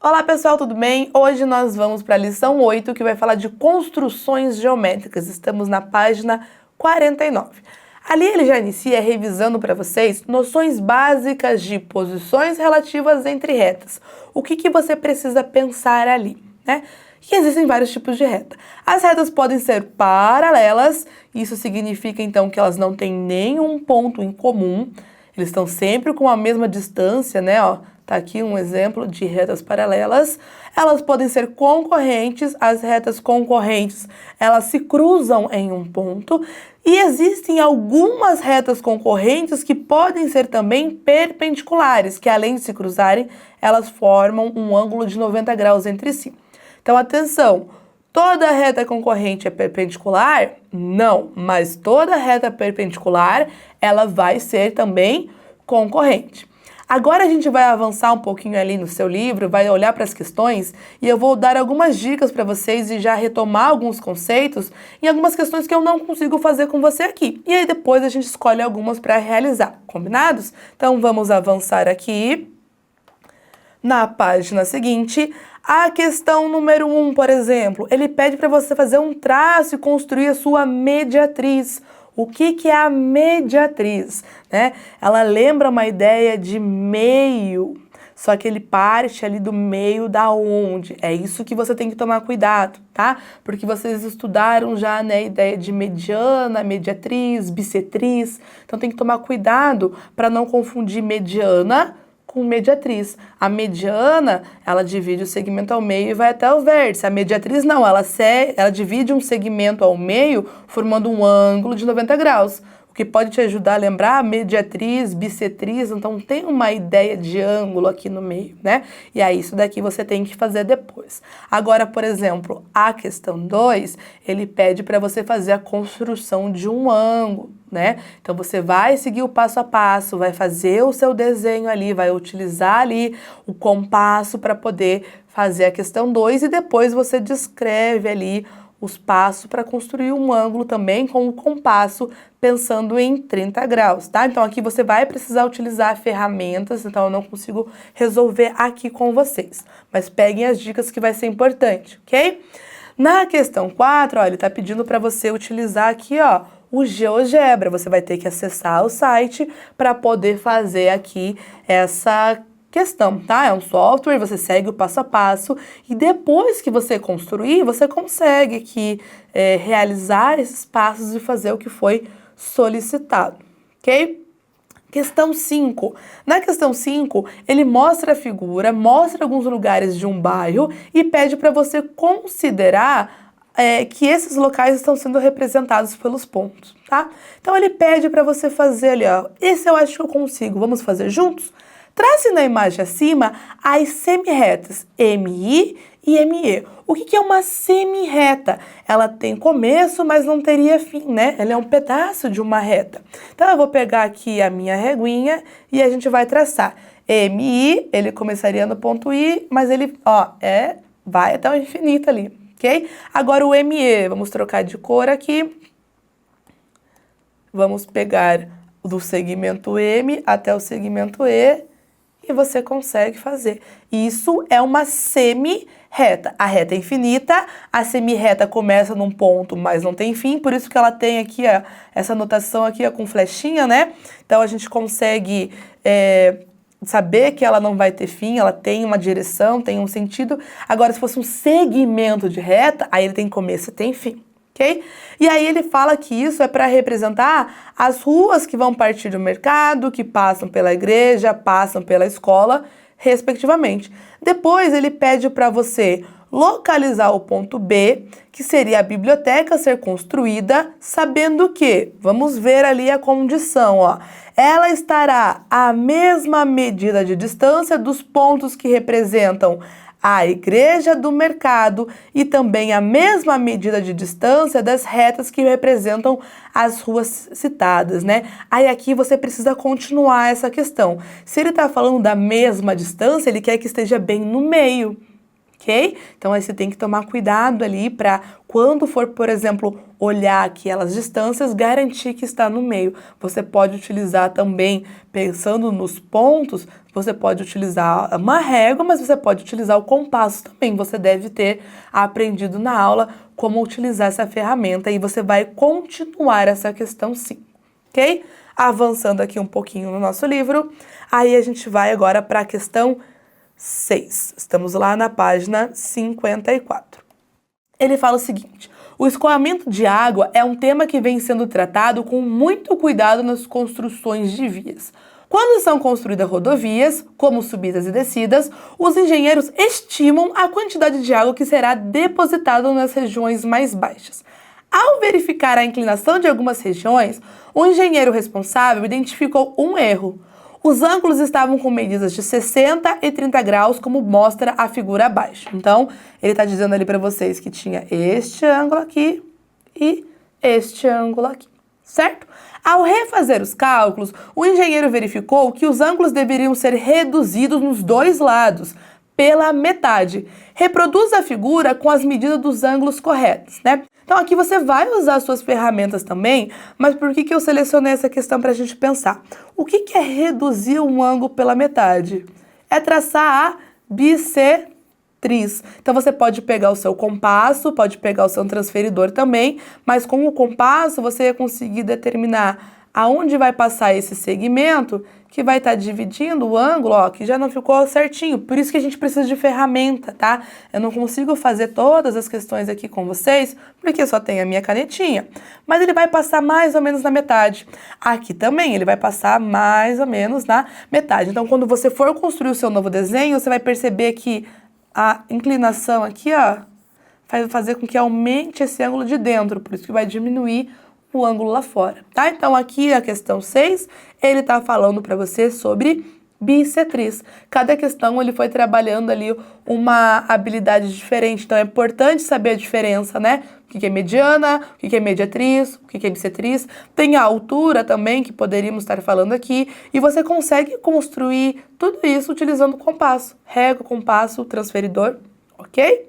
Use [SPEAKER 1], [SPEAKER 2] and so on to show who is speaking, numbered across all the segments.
[SPEAKER 1] Olá pessoal, tudo bem? Hoje nós vamos para a lição 8, que vai falar de construções geométricas. Estamos na página 49. Ali ele já inicia revisando para vocês noções básicas de posições relativas entre retas. O que você precisa pensar ali, né? E existem vários tipos de reta. As retas podem ser paralelas, isso significa então que elas não têm nenhum ponto em comum, eles estão sempre com a mesma distância, né? Ó, tá aqui um exemplo de retas paralelas. Elas podem ser concorrentes, as retas concorrentes, elas se cruzam em um ponto. E existem algumas retas concorrentes que podem ser também perpendiculares, que além de se cruzarem, elas formam um ângulo de 90 graus entre si. Então, atenção, toda reta concorrente é perpendicular? Não, mas toda reta perpendicular, ela vai ser também concorrente. Agora a gente vai avançar um pouquinho ali no seu livro, vai olhar para as questões e eu vou dar algumas dicas para vocês e já retomar alguns conceitos em algumas questões que eu não consigo fazer com você aqui. E aí depois a gente escolhe algumas para realizar, combinados? Então vamos avançar aqui. Na página seguinte, a questão número 1, por exemplo, ele pede para você fazer um traço e construir a sua mediatriz. O que é a mediatriz, né? Ela lembra uma ideia de meio, só que ele parte ali do meio da onde. É isso que você tem que tomar cuidado, tá? Porque vocês estudaram já, né, a ideia de mediana, mediatriz, bissetriz. Então tem que tomar cuidado para não confundir mediana com mediatriz. A mediana, ela divide o segmento ao meio e vai até o vértice. A mediatriz não, ela divide um segmento ao meio formando um ângulo de 90 graus. O que pode te ajudar a lembrar mediatriz, bissetriz, então tem uma ideia de ângulo aqui no meio, né? E aí isso daqui você tem que fazer depois. Agora, por exemplo, a questão 2, ele pede para você fazer a construção de um ângulo, né? Então você vai seguir o passo a passo, vai fazer o seu desenho ali, vai utilizar ali o compasso para poder fazer a questão 2 e depois você descreve ali os passos para construir um ângulo também com o compasso pensando em 30 graus, tá? Então aqui você vai precisar utilizar ferramentas, então eu não consigo resolver aqui com vocês, mas peguem as dicas que vai ser importante, ok? Na questão 4, ó, ele tá pedindo para você utilizar aqui, ó, o GeoGebra. Você vai ter que acessar o site para poder fazer aqui essa questão, tá? É um software, você segue o passo a passo e depois que você construir, você consegue aqui realizar esses passos e fazer o que foi solicitado, ok? Questão 5. Na questão 5, ele mostra a figura, mostra alguns lugares de um bairro e pede para você considerar que esses locais estão sendo representados pelos pontos, tá? Então ele pede para você fazer ali, ó, esse eu acho que eu consigo, vamos fazer juntos? Trace na imagem acima as semirretas MI e ME. O que é uma semirreta? Ela tem começo, mas não teria fim, né? Ela é um pedaço de uma reta. Então eu vou pegar aqui a minha reguinha e a gente vai traçar. MI, ele começaria no ponto I, mas ele, ó, vai até o infinito ali, ok? Agora o ME, vamos trocar de cor aqui. Vamos pegar do segmento M até o segmento E. E você consegue fazer. Isso é uma semirreta. A reta é infinita, a semirreta começa num ponto, mas não tem fim, por isso que ela tem aqui ó, essa notação aqui ó, com flechinha, né? Então a gente consegue saber que ela não vai ter fim, ela tem uma direção, tem um sentido. Agora, se fosse um segmento de reta, aí ele tem começo e tem fim. Okay? E aí ele fala que isso é para representar as ruas que vão partir do mercado, que passam pela igreja, passam pela escola, respectivamente. Depois ele pede para você localizar o ponto B, que seria a biblioteca ser construída, sabendo que, vamos ver ali a condição, ó, ela estará à mesma medida de distância dos pontos que representam a igreja do mercado e também a mesma medida de distância das retas que representam as ruas citadas, né? Aí aqui você precisa continuar essa questão. Se ele está falando da mesma distância, ele quer que esteja bem no meio, ok? Então aí você tem que tomar cuidado ali para quando for, por exemplo, olhar aquelas distâncias, garantir que está no meio. Você pode utilizar também, pensando nos pontos, você pode utilizar uma régua, mas você pode utilizar o compasso também. Você deve ter aprendido na aula como utilizar essa ferramenta e você vai continuar essa questão sim, ok? Avançando aqui um pouquinho no nosso livro, aí a gente vai agora para a questão 6. Estamos lá na página 54. Ele fala o seguinte: o escoamento de água é um tema que vem sendo tratado com muito cuidado nas construções de vias. Quando são construídas rodovias, como subidas e descidas, os engenheiros estimam a quantidade de água que será depositada nas regiões mais baixas. Ao verificar a inclinação de algumas regiões, o engenheiro responsável identificou um erro. Os ângulos estavam com medidas de 60 e 30 graus, como mostra a figura abaixo. Então, ele está dizendo ali para vocês que tinha este ângulo aqui e este ângulo aqui, certo? Ao refazer os cálculos, o engenheiro verificou que os ângulos deveriam ser reduzidos nos dois lados, pela metade. Reproduz a figura com as medidas dos ângulos corretos, né? Então aqui você vai usar as suas ferramentas também, mas por que eu selecionei essa questão para a gente pensar? O que é reduzir um ângulo pela metade? É traçar a bissetriz. Então você pode pegar o seu compasso, pode pegar o seu transferidor também, mas com o compasso você ia conseguir determinar aonde vai passar esse segmento que vai estar dividindo o ângulo, ó, que já não ficou certinho. Por isso que a gente precisa de ferramenta, tá? Eu não consigo fazer todas as questões aqui com vocês, porque só tem a minha canetinha. Mas ele vai passar mais ou menos na metade. Aqui também ele vai passar mais ou menos na metade. Então, quando você for construir o seu novo desenho, você vai perceber que a inclinação aqui, ó, vai fazer com que aumente esse ângulo de dentro, por isso que vai diminuir o ângulo lá fora, tá? Então aqui a questão 6, ele tá falando para você sobre bissetriz. Cada questão ele foi trabalhando ali uma habilidade diferente, então é importante saber a diferença, né? O que é mediana, o que é mediatriz, o que é bissetriz. Tem a altura também, que poderíamos estar falando aqui, e você consegue construir tudo isso utilizando o compasso, régua, compasso, transferidor, ok?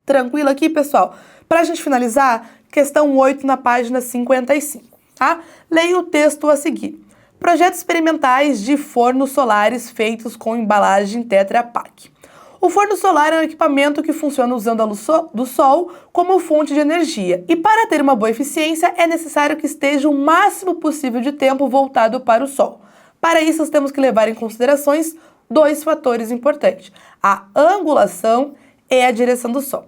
[SPEAKER 1] Tranquilo aqui, pessoal? Pra gente finalizar, questão 8 na página 55, tá? Leia o texto a seguir. Projetos experimentais de fornos solares feitos com embalagem Tetra Pak. O forno solar é um equipamento que funciona usando a luz do sol como fonte de energia. E para ter uma boa eficiência, é necessário que esteja o máximo possível de tempo voltado para o sol. Para isso, nós temos que levar em considerações dois fatores importantes: a angulação e a direção do sol.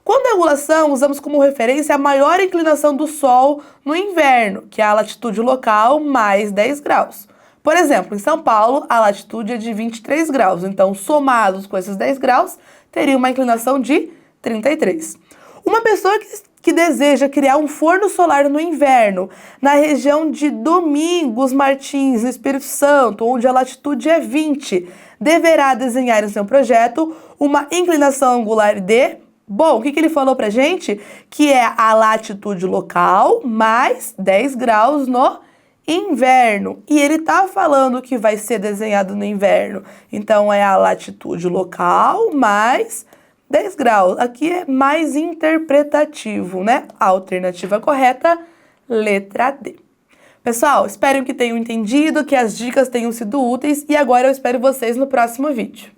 [SPEAKER 1] Quando a angulação, usamos como referência a maior inclinação do Sol no inverno, que é a latitude local mais 10 graus. Por exemplo, em São Paulo, a latitude é de 23 graus, então somados com esses 10 graus, teria uma inclinação de 33. Uma pessoa que deseja criar um forno solar no inverno, na região de Domingos Martins, no Espírito Santo, onde a latitude é 20, deverá desenhar em seu projeto uma inclinação angular de... Bom, o que ele falou pra gente? Que é a latitude local mais 10 graus no inverno. E ele tá falando que vai ser desenhado no inverno. Então, é a latitude local mais 10 graus. Aqui é mais interpretativo, né? A alternativa correta, letra D. Pessoal, espero que tenham entendido, que as dicas tenham sido úteis. E agora eu espero vocês no próximo vídeo.